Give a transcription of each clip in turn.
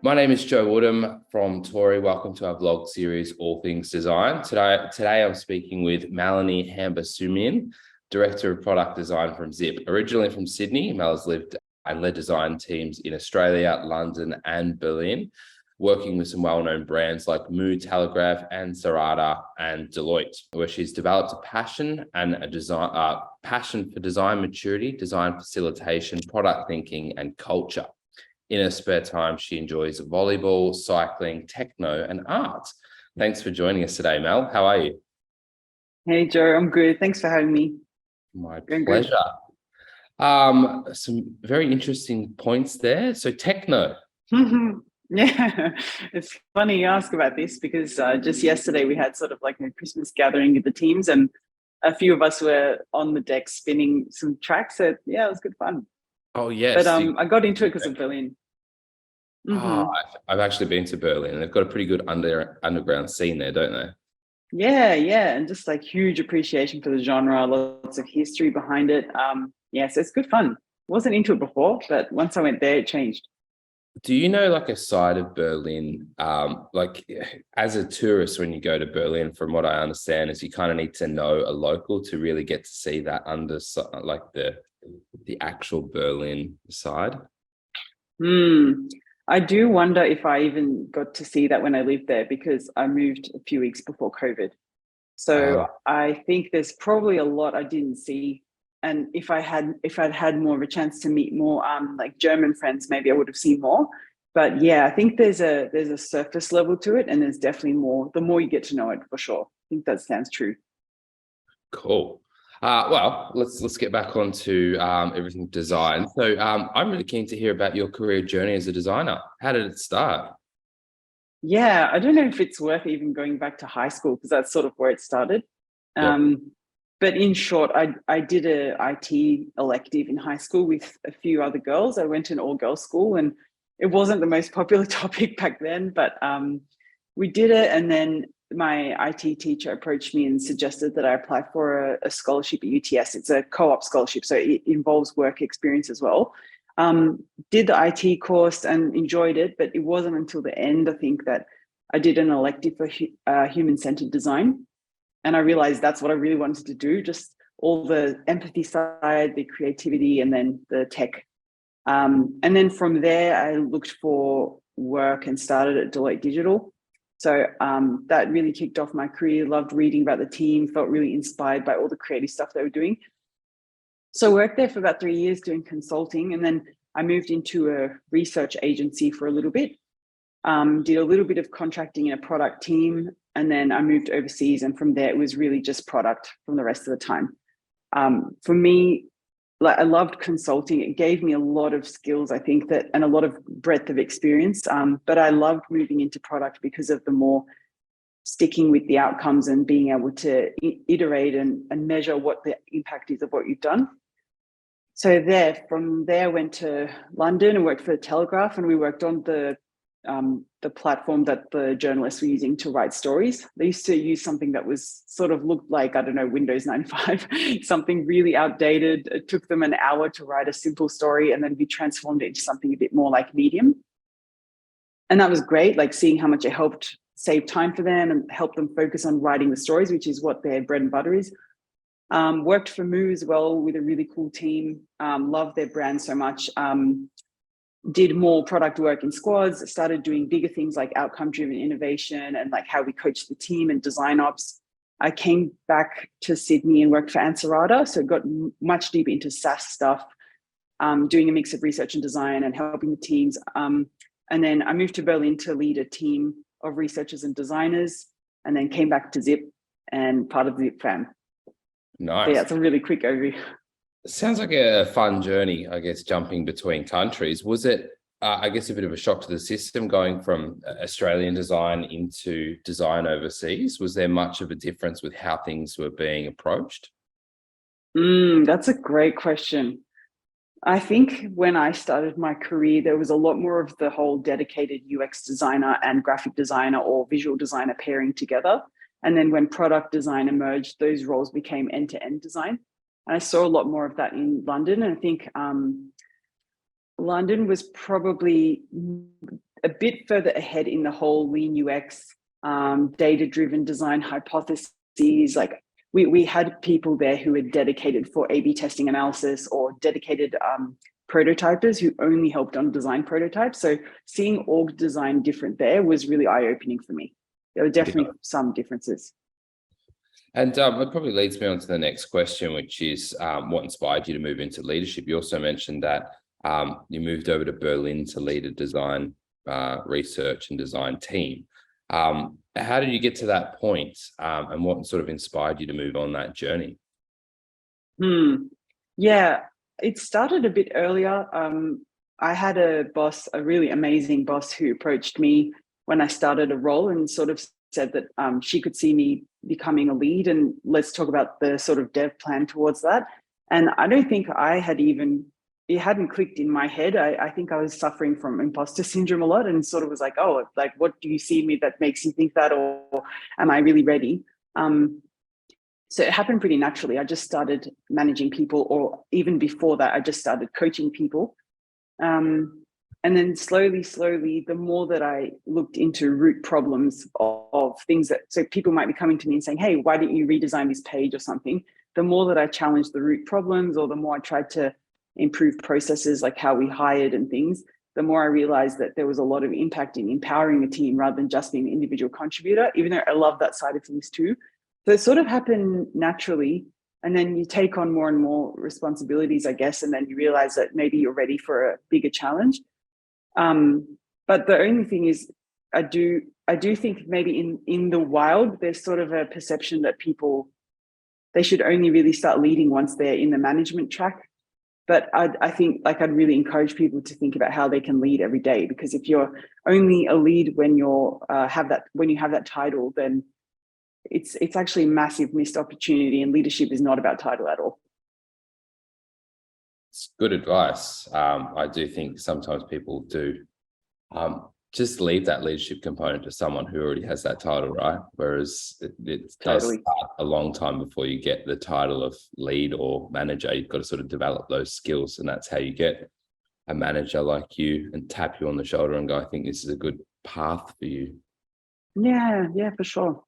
My name is Joe Woodham from Tory. Welcome to our vlog series, All Things Design. Today I'm speaking with Melanie Hambasumian, Director of Product Design from Zip. Originally from Sydney, Mel has lived and led design teams in Australia, London, and Berlin, working with some well-known brands like Mood Telegraph and Sarada and Deloitte, where she's developed a passion for design maturity, design facilitation, product thinking, and culture. In her spare time, she enjoys volleyball, cycling, techno, and art. Thanks for joining us today, Mel. How are you? Hey Joe, I'm good. Thanks for having me. My Going good. pleasure. Some very interesting points there. So techno. Yeah, it's funny you ask about this because just yesterday we had sort of like a Christmas gathering with the teams, and a few of us were on the deck spinning some tracks. So yeah, it was good fun. Oh But yes. I got into it because of Berlin. Oh, hmm I've actually been to Berlin. They've got a pretty good underground scene there, don't they? Yeah, and just like huge appreciation for the genre, lots of history behind it. Yeah, so it's good fun. Wasn't into it before, but once I went there, it changed. Do you know like a side of Berlin? Like as a tourist, when you go to Berlin, from what I understand, is you kind of need to know a local to really get to see that like the actual Berlin side. Hmm. I do wonder if I even got to see that when I lived there because I moved a few weeks before COVID. So Uh, I think there's probably a lot I didn't see. And if I'd had more of a chance to meet more like German friends, maybe I would have seen more. But yeah, I think there's a surface level to it, and there's definitely more. The more you get to know it, for sure. I think that stands true. Cool. Well, let's get back onto everything design. So I'm really keen to hear about your career journey as a designer. How did it start? Yeah, I don't know if it's worth even going back to high school because that's sort of where it started. Yep. But in short, I did a IT elective in high school with a few other girls. I went to an all girls school, and it wasn't the most popular topic back then, but we did it. And then my IT teacher approached me and suggested that I apply for a scholarship at UTS. It's a co-op scholarship, so it involves work experience as well. Did the IT course and enjoyed it, but it wasn't until the end, I think, that I did an elective for human-centered design. And I realized that's what I really wanted to do, just all the empathy side, the creativity, and then the tech. And then from there, I looked for work and started at Deloitte Digital. So that really kicked off my career. Loved reading about the team, felt really inspired by all the creative stuff they were doing. So I worked there for about 3 years doing consulting, and then I moved into a research agency for a little bit. Did a little bit of contracting in a product team, and then I moved overseas. And from there, it was really just product from the rest of the time. For me, like I loved consulting. It gave me a lot of skills, I think that, and a lot of breadth of experience. But I loved moving into product because of the more sticking with the outcomes and being able to iterate and measure what the impact is of what you've done. So from there, I went to London and worked for the Telegraph, and we worked on the platform that the journalists were using to write stories. They used to use something that was sort of looked like, I don't know, Windows 95, something really outdated. It took them an hour to write a simple story, and then we transformed it into something a bit more like Medium. And that was great, like seeing how much it helped save time for them and help them focus on writing the stories, which is what their bread and butter is. Worked for Moo as well with a really cool team. Loved their brand so much. Did more product work in squads, started doing bigger things like outcome-driven innovation and like how we coach the team and design ops. I came back to Sydney and worked for Ansarada, so got much deeper into SaaS stuff, doing a mix of research and design and helping the teams. And then I moved to Berlin to lead a team of researchers and designers, and then came back to Zip and part of the Zip fam. So yeah, Nice. it's a really quick overview. Sounds like a fun journey, I guess, jumping between countries. Was it, I guess, a bit of a shock to the system going from Australian design into design overseas? Was there much of a difference with how things were being approached? That's a great question. I think when I started my career, there was a lot more of the whole dedicated UX designer and graphic designer or visual designer pairing together. And then when product design emerged, those roles became end-to-end design. And I saw a lot more of that in London. And I think London was probably a bit further ahead in the whole lean UX, data-driven design hypotheses. Like we had people there who were dedicated for A/B testing analysis, or dedicated prototypers who only helped on design prototypes. So seeing org design different there was really eye-opening for me. There were definitely some differences. And it probably leads me on to the next question, which is what inspired you to move into leadership? You also mentioned that you moved over to Berlin to lead a design research and design team. How did you get to that point, and what sort of inspired you to move on that journey? Yeah, it started a bit earlier. I had a boss, a really amazing boss, who approached me when I started a role and sort of said that she could see me becoming a lead, and let's talk about the sort of dev plan towards that. And I don't think it hadn't clicked in my head. I think I was suffering from imposter syndrome a lot, and sort of was like, oh, like, what do you see in me that makes you think that, or am I really ready? So it happened pretty naturally. I just started managing people, or even before that, I just started coaching people. And then slowly, the more that I looked into root problems of things that, so people might be coming to me and saying, hey, why didn't you redesign this page or something? The more that I challenged the root problems, or the more I tried to improve processes like how we hired and things, the more I realized that there was a lot of impact in empowering a team rather than just being an individual contributor, even though I love that side of things too. So it sort of happened naturally. And then you take on more and more responsibilities, I guess, and then you realize that maybe you're ready for a bigger challenge. But the only thing is, I do think maybe in the wild, there's sort of a perception that they should only really start leading once they're in the management track. But I think, like, I'd really encourage people to think about how they can lead every day, because if you're only a lead when you have that title, then it's actually a massive missed opportunity, and leadership is not about title at all. It's good advice. I do think sometimes people do just leave that leadership component to someone who already has that title, right? Whereas it does start a long time before you get the title of lead or manager. You've got to sort of develop those skills, and that's how you get a manager like you and tap you on the shoulder and go, I think this is a good path for you. Yeah, for sure.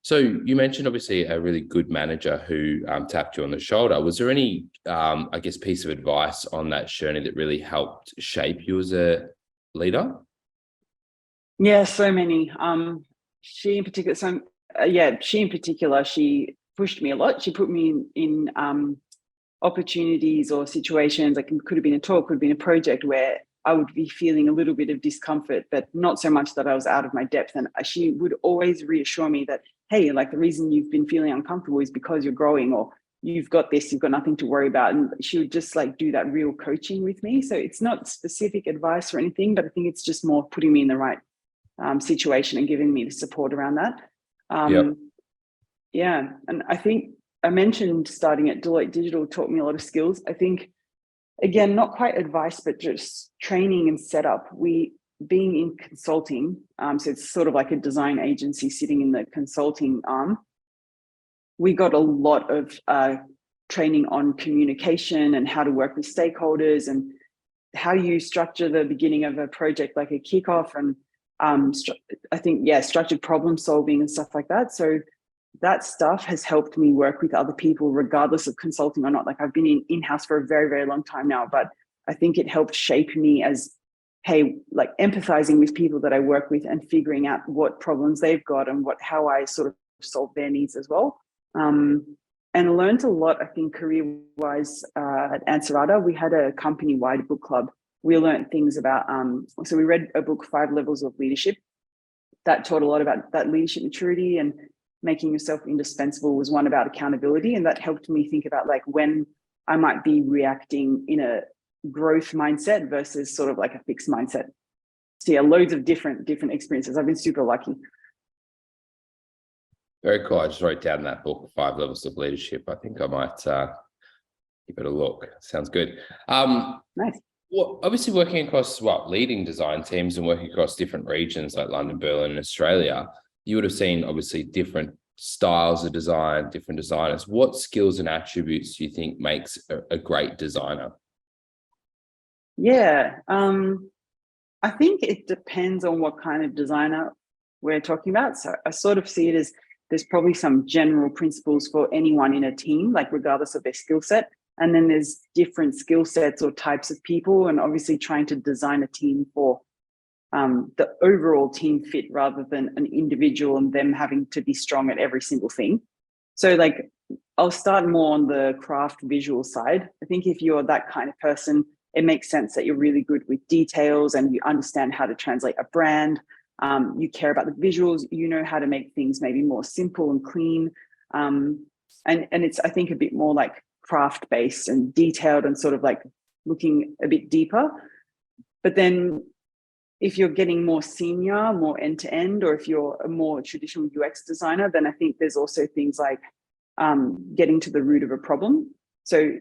So you mentioned obviously a really good manager who tapped you on the shoulder. Was there any, I guess, piece of advice on that journey that really helped shape you as a leader? Yeah, so many. She in particular, she pushed me a lot. She put me in opportunities or situations, like it could have been a talk, could have been a project, where I would be feeling a little bit of discomfort, but not so much that I was out of my depth. And she would always reassure me that, hey, like, the reason you've been feeling uncomfortable is because you're growing, or you've got this, you've got nothing to worry about. And she would just like do that real coaching with me. So it's not specific advice or anything, but I think it's just more putting me in the right situation and giving me the support around that. Yeah. And I think I mentioned starting at Deloitte Digital taught me a lot of skills. I think, again, not quite advice, but just training and setup. Being in consulting, so it's sort of like a design agency sitting in the consulting arm. We got a lot of training on communication and how to work with stakeholders, and how you structure the beginning of a project, like a kickoff, and I think, structured problem solving and stuff like that. So that stuff has helped me work with other people, regardless of consulting or not. Like, I've been in-house for a very, very long time now, but I think it helped shape me as, hey, like, empathizing with people that I work with and figuring out what problems they've got and how I sort of solve their needs as well. And learned a lot, I think, career-wise at Ansarada. We had a company-wide book club. We learned things about, so we read a book, 5 Levels of Leadership. That taught a lot about that leadership maturity, and making yourself indispensable was one about accountability. And that helped me think about, like, when I might be reacting in a growth mindset versus sort of like a fixed mindset. So yeah, loads of different experiences. I've been super lucky. Very cool. I just wrote down that book, 5 Levels of Leadership. I think I might give it a look. Sounds good. Nice. Well, obviously working across leading design teams and working across different regions like London, Berlin, and Australia, you would have seen obviously different styles of design, different designers. What skills and attributes do you think makes a great designer? Yeah. I think it depends on what kind of designer we're talking about. So I sort of see it as there's probably some general principles for anyone in a team, like regardless of their skill set. And then there's different skill sets or types of people, and obviously trying to design a team for the overall team fit rather than an individual and them having to be strong at every single thing. So like, I'll start more on the craft visual side. I think if you're that kind of person, it makes sense that you're really good with details and you understand how to translate a brand. You care about the visuals, you know how to make things maybe more simple and clean. And it's, I think, a bit more like craft based and detailed and sort of like looking a bit deeper. But then if you're getting more senior, more end to end, or if you're a more traditional UX designer, then I think there's also things like getting to the root of a problem. So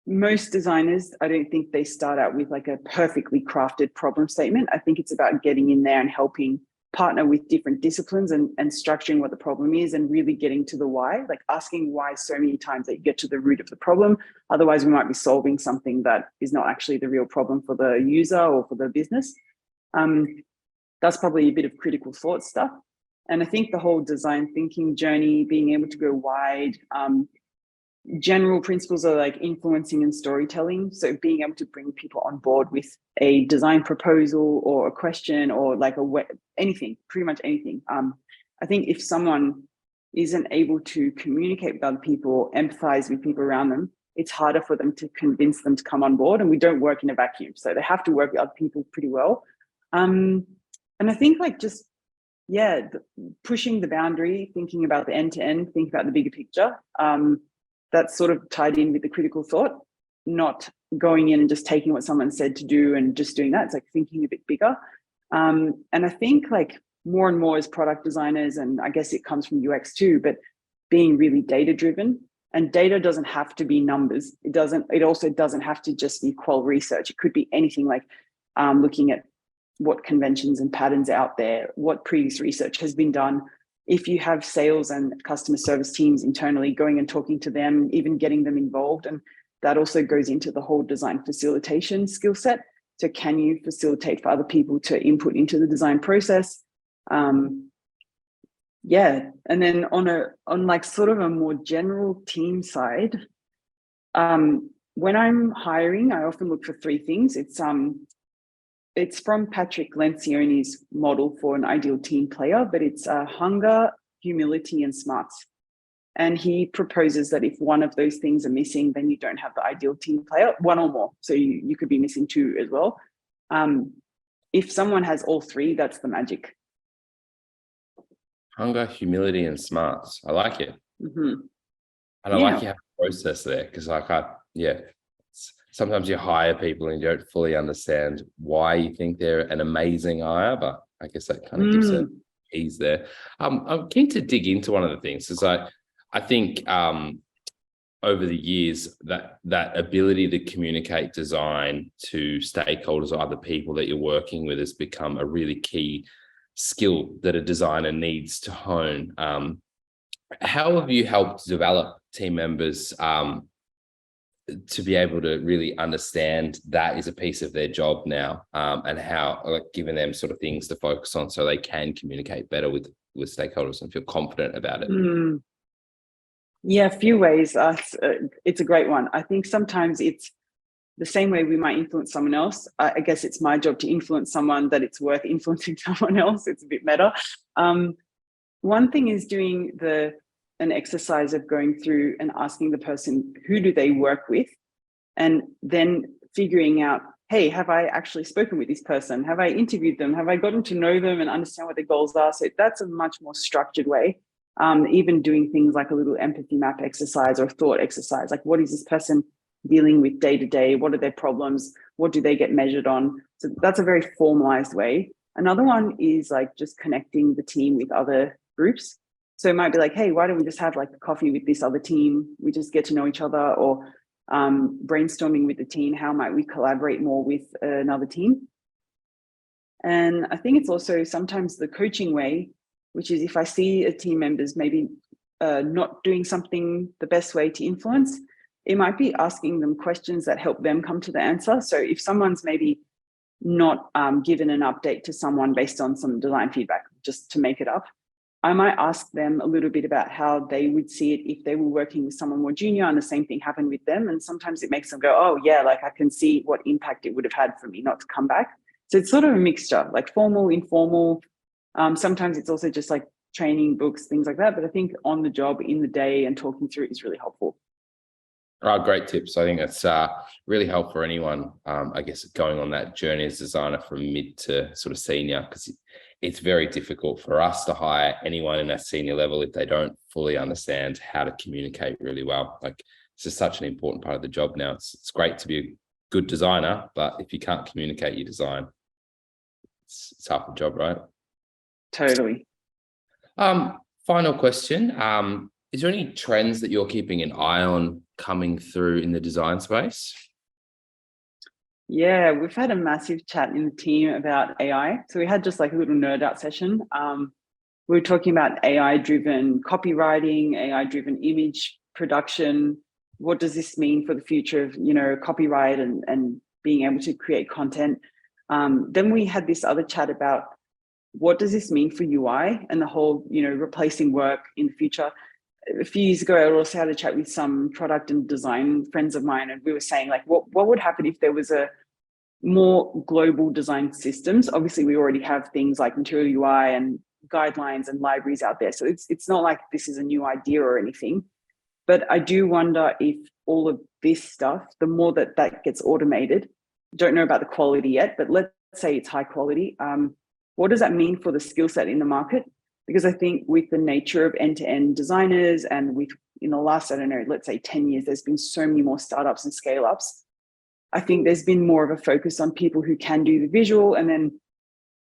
most designers, I don't think they start out with like a perfectly crafted problem statement. I think it's about getting in there and helping partner with different disciplines and structuring what the problem is and really getting to the why, like asking why so many times that you get to the root of the problem. Otherwise, we might be solving something that is not actually the real problem for the user or for the business. That's probably a bit of critical thought stuff. And I think the whole design thinking journey, being able to go wide, general principles are like influencing and storytelling. So being able to bring people on board with a design proposal or a question or like anything, pretty much anything. I think if someone isn't able to communicate with other people, empathize with people around them, it's harder for them to convince them to come on board. And we don't work in a vacuum. So they have to work with other people pretty well. And I think like just, pushing the boundary, thinking about the end to end, thinking about the bigger picture. That's sort of tied in with the critical thought, not going in and just taking what someone said to do and just doing that. It's like thinking a bit bigger. And I think like more and more as product designers, and I guess it comes from UX too, but being really data driven. And data doesn't have to be numbers. It also doesn't have to just be qual research. It could be anything like looking at what conventions and patterns out there, what previous research has been done. If you have sales and customer service teams internally, going and talking to them, even getting them involved. And that also goes into the whole design facilitation skill set. So can you facilitate for other people to input into the design process? And then on like sort of a more general team side, when I'm hiring, I often look for three things. It's from Patrick Lencioni's model for an ideal team player, but it's hunger, humility, and smarts. And he proposes that if one of those things are missing, then you don't have the ideal team player, one or more. So you could be missing two as well. If someone has all three, that's the magic. Hunger, humility, and smarts. I like it. Mm-hmm. And I like you have a process there because sometimes you hire people and you don't fully understand why you think they're an amazing hire, but I guess that kind of gives a ease there. I'm keen to dig into one of the things because I think over the years that ability to communicate design to stakeholders or other people that you're working with has become a really key skill that a designer needs to hone. How have you helped develop team members to be able to really understand that is a piece of their job now, and how, like, giving them sort of things to focus on so they can communicate better with stakeholders and feel confident about it? Yeah, a few ways. It's a great one. I think sometimes it's the same way we might influence someone else. I guess it's my job to influence someone that it's worth influencing someone else. It's a bit meta. One thing is doing an exercise of going through and asking the person, who do they work with? And then figuring out, hey, have I actually spoken with this person? Have I interviewed them? Have I gotten to know them and understand what their goals are? So that's a much more structured way. Even doing things like a little empathy map exercise or thought exercise, like what is this person dealing with day to day? What are their problems? What do they get measured on? So that's a very formalized way. Another one is like just connecting the team with other groups. So it might be like, hey, why don't we just have like a coffee with this other team? We just get to know each other, or brainstorming with the team. How might we collaborate more with another team? And I think it's also sometimes the coaching way, which is if I see a team members maybe not doing something the best way to influence, it might be asking them questions that help them come to the answer. So if someone's maybe not given an update to someone based on some design feedback, just to make it up. I might ask them a little bit about how they would see it if they were working with someone more junior and the same thing happened with them. And sometimes it makes them go, oh yeah, like I can see what impact it would have had for me not to come back. So it's sort of a mixture, like formal, informal. Sometimes it's also just like training books, things like that. But I think on the job, in the day, and talking through it is really helpful. Oh, great tips. I think that's really helpful for anyone, I guess, going on that journey as designer from mid to sort of senior, because it's very difficult for us to hire anyone in that senior level if they don't fully understand how to communicate really well. Like, it's just such an important part of the job now. It's great to be a good designer, but if you can't communicate your design, it's half the job, right? Totally. Final question. Is there any trends that you're keeping an eye on coming through in the design space? Yeah, we've had a massive chat in the team about AI. So we had just like a little nerd out session. We were talking about AI-driven copywriting, AI-driven image production. What does this mean for the future of, copyright and being able to create content? Then we had this other chat about what does this mean for UI and the whole, replacing work in the future. A few years ago, I also had a chat with some product and design friends of mine, and we were saying like, what would happen if there was a more global design systems? Obviously, we already have things like Material UI and guidelines and libraries out there, so it's not like this is a new idea or anything. But I do wonder if all of this stuff, the more that gets automated, don't know about the quality yet, but let's say it's high quality. What does that mean for the skill set in the market? Because I think with the nature of end-to-end designers and with, in the last, I don't know, let's say 10 years, there's been so many more startups and scale-ups. I think there's been more of a focus on people who can do the visual, and then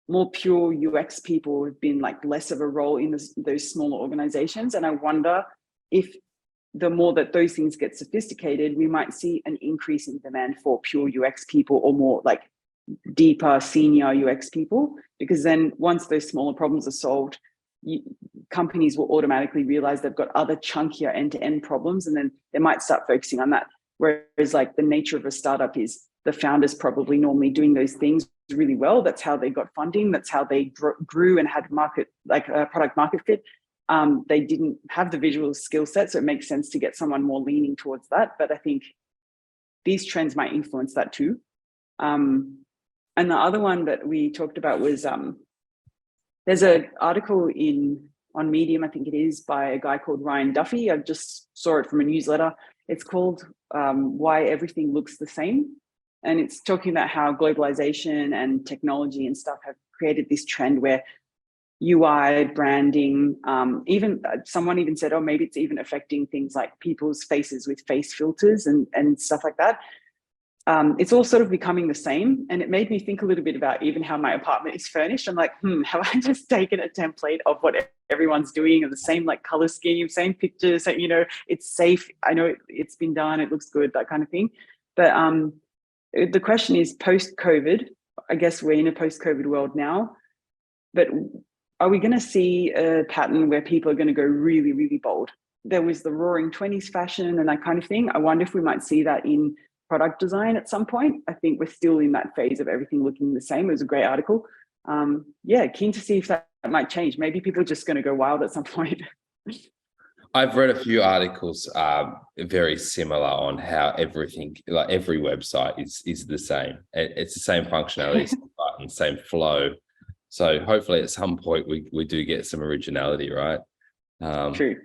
more pure UX people have been like less of a role in those smaller organizations. And I wonder if the more that those things get sophisticated, we might see an increase in demand for pure UX people or more like deeper senior UX people, because then once those smaller problems are solved, companies will automatically realize they've got other chunkier end-to-end problems, and then they might start focusing on that. Whereas like the nature of a startup is the founders probably normally doing those things really well. That's how they got funding. That's how they grew and had product market fit. They didn't have the visual skill set, so it makes sense to get someone more leaning towards that. But I think these trends might influence that too. And the other one that we talked about was there's an article on Medium, I think it is, by a guy called Ryan Duffy. I just saw it from a newsletter. It's called Why Everything Looks the Same. And it's talking about how globalization and technology and stuff have created this trend where UI, branding, even someone even said, oh, maybe it's even affecting things like people's faces with face filters and stuff like that. It's all sort of becoming the same. And it made me think a little bit about even how my apartment is furnished. I'm like, have I just taken a template of what everyone's doing and the same like color scheme, same pictures, so, it's safe. I know it's been done, it looks good, that kind of thing. But the question is post-COVID, I guess we're in a post-COVID world now, but are we going to see a pattern where people are going to go really, really bold? There was the roaring 20s fashion and that kind of thing. I wonder if we might see that in product design at some point. I think we're still in that phase of everything looking the same. It was a great article. Keen to see if that might change. Maybe people are just going to go wild at some point. I've read a few articles very similar on how everything, like every website is the same. It's the same functionality, same button, same flow. So hopefully at some point we do get some originality, right? True.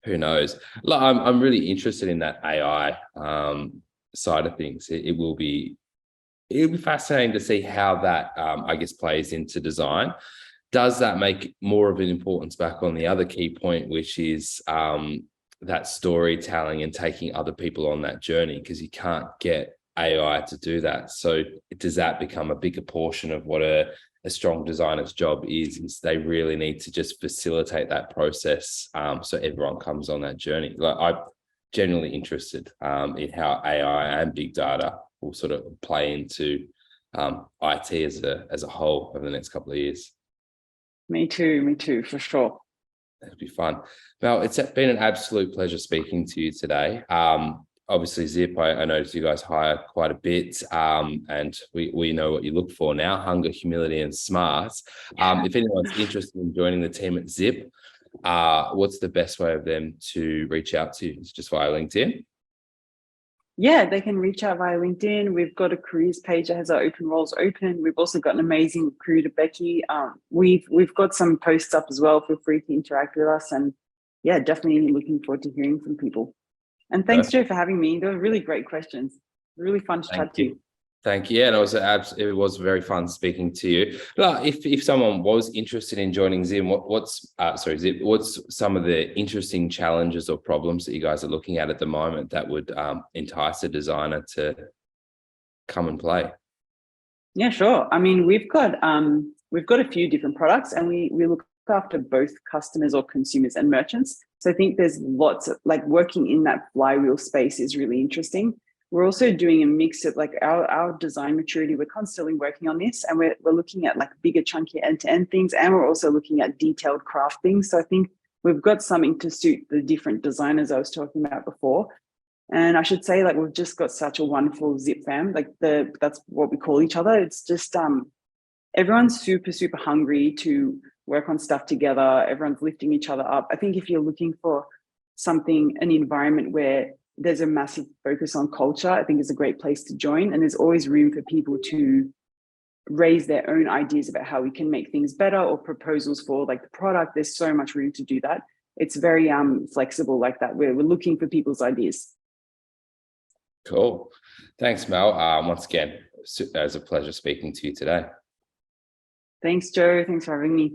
Who knows? Look, I'm really interested in that AI side of things. It'll be fascinating to see how that I guess plays into design. Does that make more of an importance back on the other key point, which is that storytelling and taking other people on that journey, because you can't get AI to do that. So does that become a bigger portion of what a strong designer's job is they really need to just facilitate that process so everyone comes on that journey. Like, I'm genuinely interested in how AI and big data will sort of play into IT as a whole over the next couple of years. Me too, for sure. That'd be fun. Well, it's been an absolute pleasure speaking to you today. obviously Zip, I noticed you guys hire quite a bit, and we know what you look for now: hunger, humility, and smart. If anyone's interested in joining the team at Zip, what's the best way of them to reach out to you? It's just via LinkedIn. Yeah, they can reach out via LinkedIn. We've got a careers page that has our open roles open. We've also got an amazing recruiter, Becky. We've got some posts up as well. Feel free to interact with us, and yeah, definitely looking forward to hearing from people. And thanks, Joe, for having me. They were really great questions. Really fun to chat to you. Thank you. Yeah, and it was very fun speaking to you. Like, if someone was interested in joining Zip, what's some of the interesting challenges or problems that you guys are looking at the moment that would entice a designer to come and play? Yeah, sure. I mean, we've got a few different products, and we look after both customers or consumers and merchants. So I think there's lots of, like, working in that flywheel space is really interesting. We're also doing a mix of, like, our design maturity. We're constantly working on this, and we're looking at, like, bigger, chunky end-to-end things, and we're also looking at detailed craft things. So I think we've got something to suit the different designers I was talking about before. And I should say, like, we've just got such a wonderful Zip fam. Like, that's what we call each other. It's just everyone's super, super hungry to work on stuff together. Everyone's lifting each other up. I think if you're looking for something, an environment where there's a massive focus on culture, I think it's a great place to join. And there's always room for people to raise their own ideas about how we can make things better, or proposals for, like, the product. There's so much room to do that. It's very flexible like that. We're looking for people's ideas. Cool. Thanks, Mel. Once again, it was a pleasure speaking to you today. Thanks, Joe. Thanks for having me.